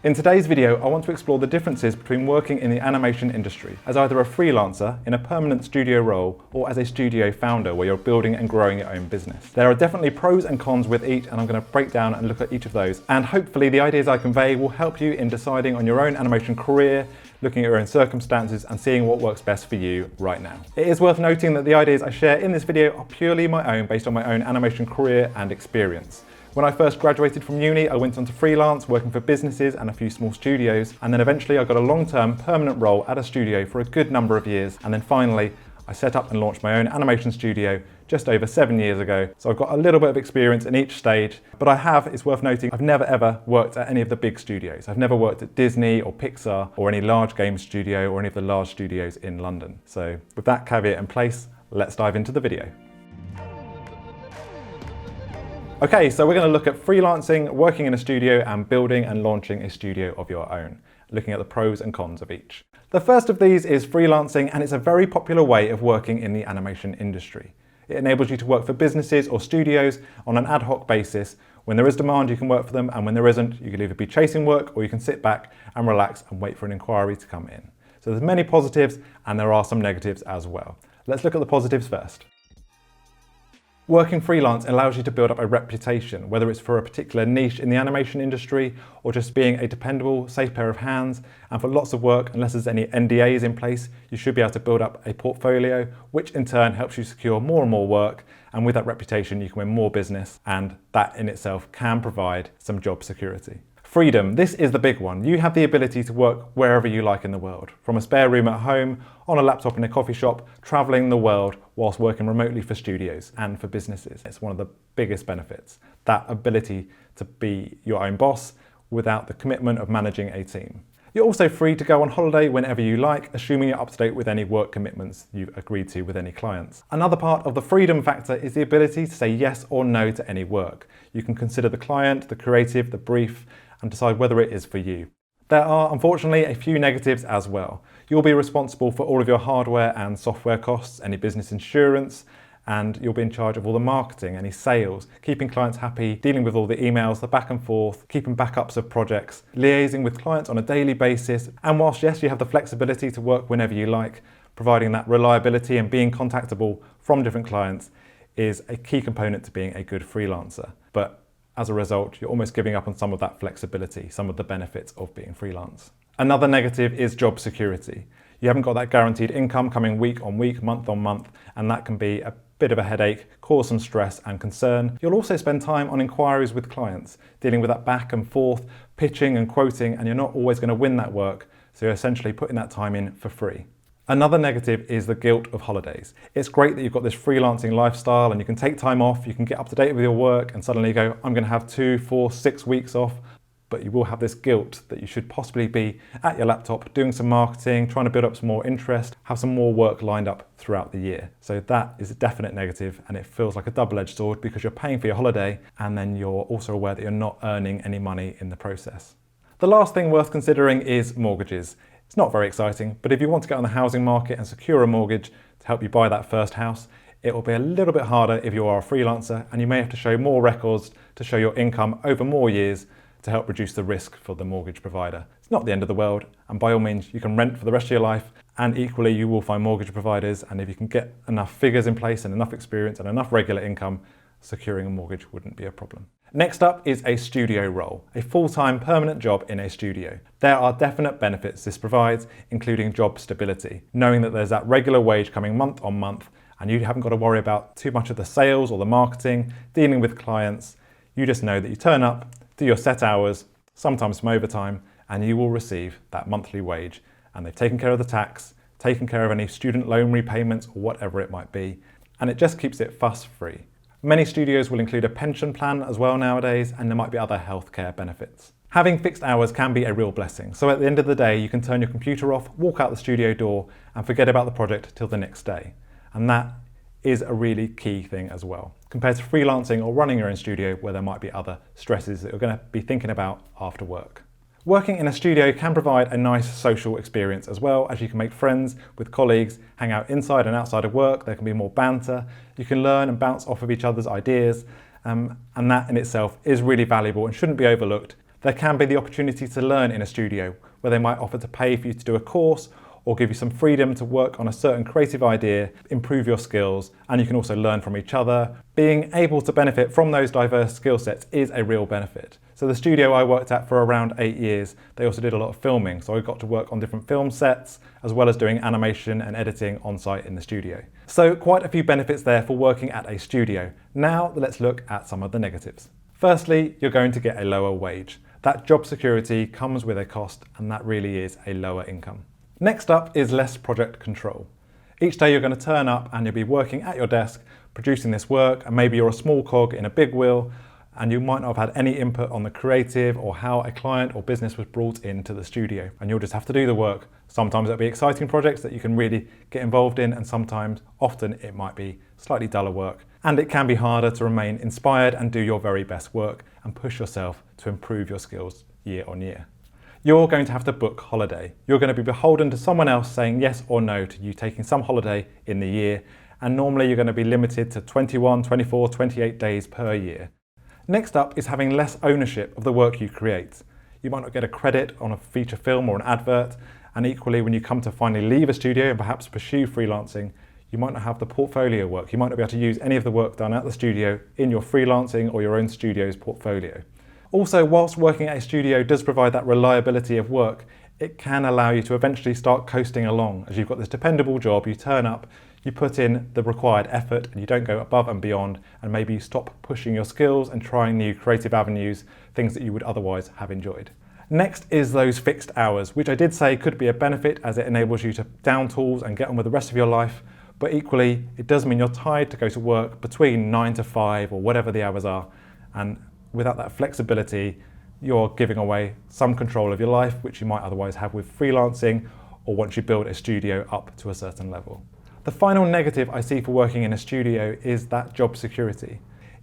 In today's video, I want to explore the differences between working in the animation industry as either a freelancer in a permanent studio role or as a studio founder where you're building and growing your own business. There are definitely pros and cons with each, and I'm going to break down and look at each of those. And hopefully the ideas I convey will help you in deciding on your own animation career, looking at your own circumstances and seeing what works best for you right now. It is worth noting that the ideas I share in this video are purely my own based on my own animation career and experience. When I first graduated from uni, I went on to freelance, working for businesses and a few small studios, and then eventually I got a long-term permanent role at a studio for a good number of years, and then finally I set up and launched my own animation studio just over 7 years ago. So I've got a little bit of experience in each stage, but it's worth noting, I've never ever worked at any of the big studios. I've never worked at Disney or Pixar or any large game studio or any of the large studios in London. So with that caveat in place, let's dive into the video. Okay, so we're going to look at freelancing, working in a studio, and building and launching a studio of your own, looking at the pros and cons of each. The first of these is freelancing, and it's a very popular way of working in the animation industry. It enables you to work for businesses or studios on an ad hoc basis. When there is demand, you can work for them, and when there isn't, you can either be chasing work or you can sit back and relax and wait for an inquiry to come in. So there's many positives and there are some negatives as well. Let's look at the positives first. Working freelance allows you to build up a reputation, whether it's for a particular niche in the animation industry or just being a dependable, safe pair of hands. And for lots of work, unless there's any NDAs in place, you should be able to build up a portfolio, which in turn helps you secure more and more work. And with that reputation, you can win more business, and that in itself can provide some job security. Freedom, this is the big one. You have the ability to work wherever you like in the world, from a spare room at home, on a laptop in a coffee shop, traveling the world whilst working remotely for studios and for businesses. It's one of the biggest benefits, that ability to be your own boss without the commitment of managing a team. You're also free to go on holiday whenever you like, assuming you're up to date with any work commitments you've agreed to with any clients. Another part of the freedom factor is the ability to say yes or no to any work. You can consider the client, the creative, the brief, and decide whether it is for you. There are unfortunately a few negatives as well. You'll be responsible for all of your hardware and software costs, any business insurance, and you'll be in charge of all the marketing, any sales, keeping clients happy, dealing with all the emails, the back and forth, keeping backups of projects, liaising with clients on a daily basis. And whilst yes, you have the flexibility to work whenever you like, providing that reliability and being contactable from different clients is a key component to being a good freelancer. But as a result, you're almost giving up on some of that flexibility, some of the benefits of being freelance. Another negative is job security. You haven't got that guaranteed income coming week on week, month on month, and that can be a bit of a headache, cause some stress and concern. You'll also spend time on inquiries with clients, dealing with that back and forth, pitching and quoting, and you're not always going to win that work, so you're essentially putting that time in for free. Another negative is the guilt of holidays. It's great that you've got this freelancing lifestyle and you can take time off, you can get up to date with your work and suddenly go, I'm going to have 2, 4, 6 weeks off, but you will have this guilt that you should possibly be at your laptop doing some marketing, trying to build up some more interest, have some more work lined up throughout the year. So that is a definite negative, and it feels like a double-edged sword because you're paying for your holiday and then you're also aware that you're not earning any money in the process. The last thing worth considering is mortgages. It's not very exciting, but if you want to get on the housing market and secure a mortgage to help you buy that first house, it will be a little bit harder if you are a freelancer, and you may have to show more records to show your income over more years to help reduce the risk for the mortgage provider. It's not the end of the world, and by all means you can rent for the rest of your life, and equally you will find mortgage providers, and if you can get enough figures in place and enough experience and enough regular income, securing a mortgage wouldn't be a problem. Next up is a studio role, a full-time permanent job in a studio. There are definite benefits this provides, including job stability, knowing that there's that regular wage coming month on month, and you haven't got to worry about too much of the sales or the marketing, dealing with clients. You just know that you turn up, do your set hours, sometimes some overtime, and you will receive that monthly wage. And they've taken care of the tax, taken care of any student loan repayments or whatever it might be, and it just keeps it fuss-free. Many studios will include a pension plan as well nowadays, and there might be other healthcare benefits. Having fixed hours can be a real blessing, so at the end of the day you can turn your computer off, walk out the studio door and forget about the project till the next day. And that is a really key thing as well, compared to freelancing or running your own studio where there might be other stresses that you're going to be thinking about after work. Working in a studio can provide a nice social experience as well, as you can make friends with colleagues, hang out inside and outside of work, there can be more banter, you can learn and bounce off of each other's ideas, and that in itself is really valuable and shouldn't be overlooked. There can be the opportunity to learn in a studio, where they might offer to pay for you to do a course or give you some freedom to work on a certain creative idea, improve your skills, and you can also learn from each other. Being able to benefit from those diverse skill sets is a real benefit. So the studio I worked at for around 8 years, they also did a lot of filming, so I got to work on different film sets, as well as doing animation and editing on site in the studio. So quite a few benefits there for working at a studio. Now let's look at some of the negatives. Firstly, you're going to get a lower wage. That job security comes with a cost, and that really is a lower income. Next up is less project control. Each day you're going to turn up and you'll be working at your desk, producing this work, and maybe you're a small cog in a big wheel, and you might not have had any input on the creative or how a client or business was brought into the studio, and you'll just have to do the work. Sometimes it'll be exciting projects that you can really get involved in, and sometimes, often, it might be slightly duller work. And it can be harder to remain inspired and do your very best work and push yourself to improve your skills year on year. You're going to have to book holiday. You're going to be beholden to someone else saying yes or no to you taking some holiday in the year, and normally you're going to be limited to 21, 24, 28 days per year. Next up is having less ownership of the work you create. You might not get a credit on a feature film or an advert, and equally when you come to finally leave a studio and perhaps pursue freelancing, you might not have the portfolio work. You might not be able to use any of the work done at the studio in your freelancing or your own studio's portfolio. Also, whilst working at a studio does provide that reliability of work, it can allow you to eventually start coasting along. As you've got this dependable job, you turn up, you put in the required effort, and you don't go above and beyond, and maybe you stop pushing your skills and trying new creative avenues, things that you would otherwise have enjoyed. Next is those fixed hours, which I did say could be a benefit as it enables you to down tools and get on with the rest of your life, but equally it does mean you're tied to go to work between 9 to 5 or whatever the hours are, and without that flexibility, you're giving away some control of your life, which you might otherwise have with freelancing or once you build a studio up to a certain level. The final negative I see for working in a studio is that job security.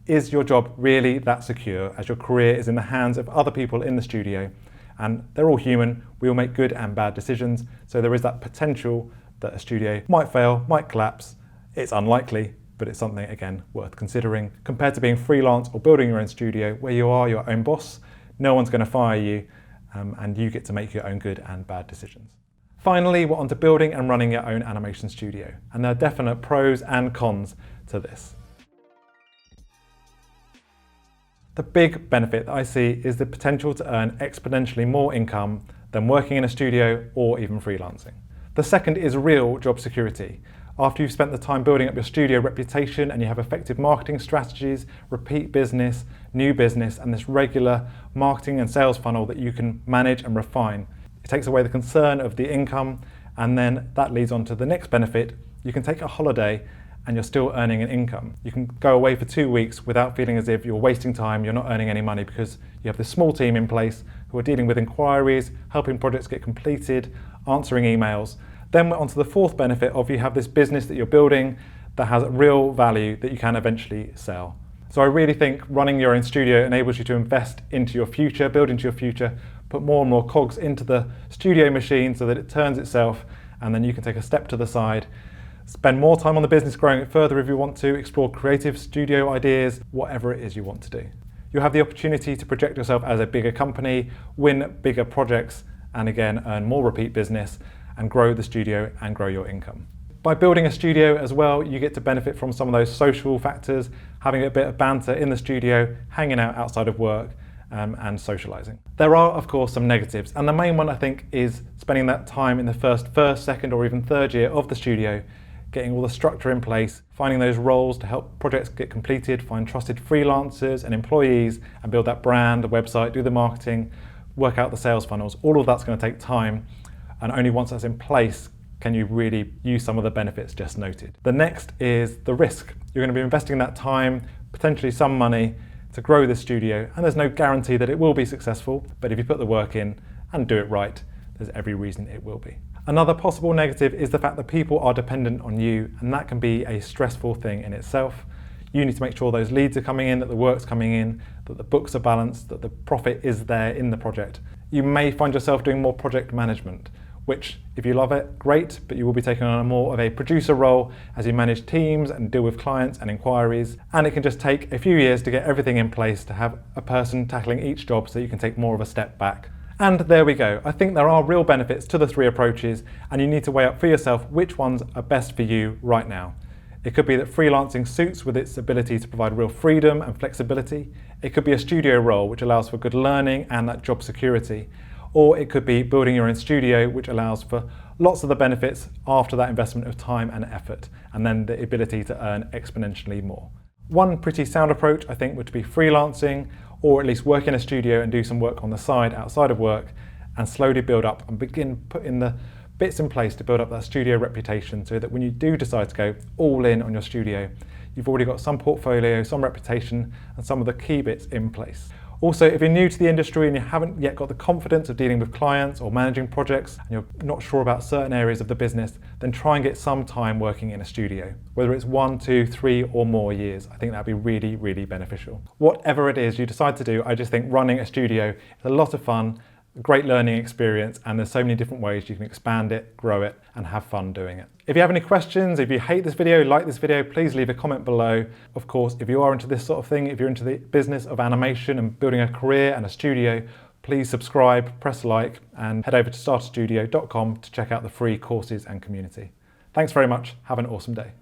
Is your job really that secure, as your career is in the hands of other people in the studio? And they're all human, we all make good and bad decisions, so there is that potential that a studio might fail, might collapse. It's unlikely, but it's something, again, worth considering, compared to being freelance or building your own studio, where you are your own boss, no one's going to fire you, and you get to make your own good and bad decisions. Finally, we're on to building and running your own animation studio, and there are definite pros and cons to this. The big benefit that I see is the potential to earn exponentially more income than working in a studio or even freelancing. The second is real job security. After you've spent the time building up your studio reputation and you have effective marketing strategies, repeat business, new business, and this regular marketing and sales funnel that you can manage and refine, it takes away the concern of the income, and then that leads on to the next benefit. You can take a holiday and you're still earning an income. You can go away for 2 weeks without feeling as if you're wasting time, you're not earning any money, because you have this small team in place who are dealing with inquiries, helping projects get completed, answering emails. Then we're on to the fourth benefit of you have this business that you're building that has real value that you can eventually sell. So I really think running your own studio enables you to invest into your future, build into your future, put more and more cogs into the studio machine so that it turns itself, and then you can take a step to the side, spend more time on the business growing it further if you want to, explore creative studio ideas, whatever it is you want to do. You'll have the opportunity to project yourself as a bigger company, win bigger projects, and again, earn more repeat business and grow the studio and grow your income. By building a studio as well, you get to benefit from some of those social factors, having a bit of banter in the studio, hanging out outside of work, and socializing. There are, of course, some negatives, and the main one I think is spending that time in the first, second, or even third year of the studio, getting all the structure in place, finding those roles to help projects get completed, find trusted freelancers and employees, and build that brand, the website, do the marketing, work out the sales funnels. All of that's going to take time, and only once that's in place can you really use some of the benefits just noted. The next is the risk. You're going to be investing that time, potentially some money, to grow this studio, and there's no guarantee that it will be successful, but if you put the work in and do it right, there's every reason it will be. Another possible negative is the fact that people are dependent on you, and that can be a stressful thing in itself. You need to make sure those leads are coming in, that the work's coming in, that the books are balanced, that the profit is there in the project. You may find yourself doing more project management, which if you love it, great, but you will be taking on more of a producer role as you manage teams and deal with clients and inquiries. And it can just take a few years to get everything in place to have a person tackling each job so you can take more of a step back. And there we go. I think there are real benefits to the three approaches, and you need to weigh up for yourself which ones are best for you right now. It could be that freelancing suits with its ability to provide real freedom and flexibility. It could be a studio role, which allows for good learning and that job security. Or it could be building your own studio, which allows for lots of the benefits after that investment of time and effort, and then the ability to earn exponentially more. One pretty sound approach, I think, would be freelancing, or at least work in a studio and do some work on the side outside of work, and slowly build up and begin putting the bits in place to build up that studio reputation, so that when you do decide to go all in on your studio, you've already got some portfolio, some reputation, and some of the key bits in place. Also, if you're new to the industry and you haven't yet got the confidence of dealing with clients or managing projects, and you're not sure about certain areas of the business, then try and get some time working in a studio. Whether it's 1, 2, 3 or more years, I think that'd be really, really beneficial. Whatever it is you decide to do, I just think running a studio is a lot of fun, a great learning experience, and there's so many different ways you can expand it, grow it, and have fun doing it. If you have any questions, if you hate this video, like this video, please leave a comment below. Of course, if you are into this sort of thing, if you're into the business of animation and building a career and a studio, please subscribe, press like, and head over to starterstudio.com to check out the free courses and community. Thanks very much. Have an awesome day.